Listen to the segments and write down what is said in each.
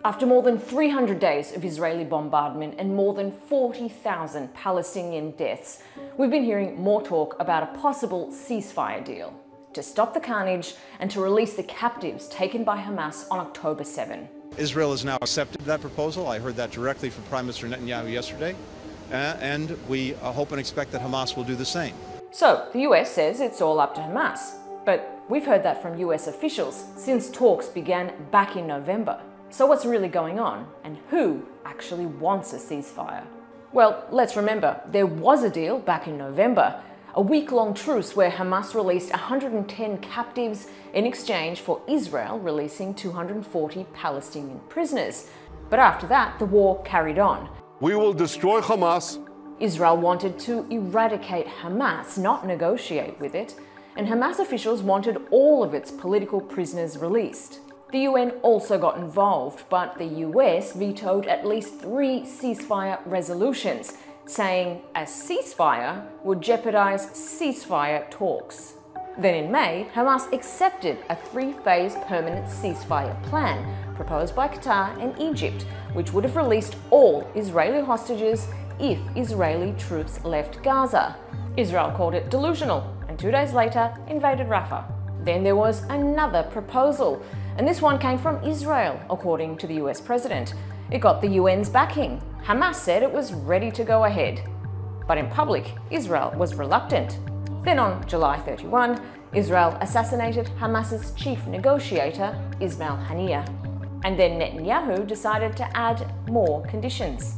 After more than 300 days of Israeli bombardment and more than 40,000 Palestinian deaths, we've been hearing more talk about a possible ceasefire deal to stop the carnage and to release the captives taken by Hamas on October 7. Israel has now accepted that proposal. I heard that directly from Prime Minister Netanyahu yesterday, and we hope and expect that Hamas will do the same. So the US says it's all up to Hamas, but we've heard that from US officials since talks began back in November. So what's really going on, and who actually wants a ceasefire? Well, let's remember, there was a deal back in November, a week-long truce where Hamas released 110 captives in exchange for Israel releasing 240 Palestinian prisoners. But after that, the war carried on. We will destroy Hamas. Israel wanted to eradicate Hamas, not negotiate with it, and Hamas officials wanted all of its political prisoners released. The UN also got involved, but the US vetoed at least 3 ceasefire resolutions, saying a ceasefire would jeopardize ceasefire talks. Then in May, Hamas accepted a 3-phase permanent ceasefire plan proposed by Qatar and Egypt, which would have released all Israeli hostages if Israeli troops left Gaza. Israel called it delusional and 2 days later invaded Rafah. Then there was another proposal, and this one came from Israel, according to the US president. It got the UN's backing. Hamas said it was ready to go ahead. But in public, Israel was reluctant. Then on July 31, Israel assassinated Hamas's chief negotiator, Ismail Haniyeh. And then Netanyahu decided to add more conditions.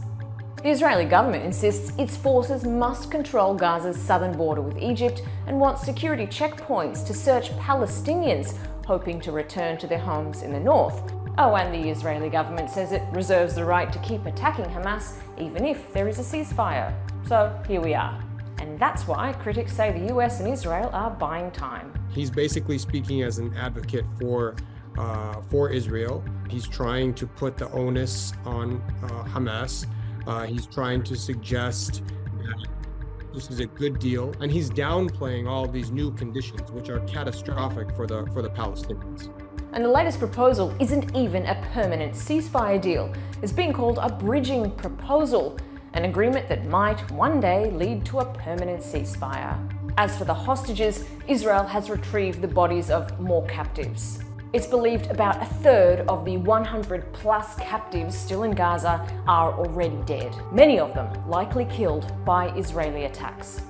The Israeli government insists its forces must control Gaza's southern border with Egypt and wants security checkpoints to search Palestinians hoping to return to their homes in the north. Oh, and the Israeli government says it reserves the right to keep attacking Hamas even if there is a ceasefire. So here we are. And that's why critics say the US and Israel are buying time. He's basically speaking as an advocate for Israel. He's trying to put the onus on Hamas. He's trying to suggest that this is a good deal, and he's downplaying all of these new conditions, which are catastrophic for the Palestinians. And the latest proposal isn't even a permanent ceasefire deal. It's being called a bridging proposal, an agreement that might one day lead to a permanent ceasefire. As for the hostages, Israel has retrieved the bodies of more captives. It's believed about 1/3 of the 100+ captives still in Gaza are already dead, many of them likely killed by Israeli attacks.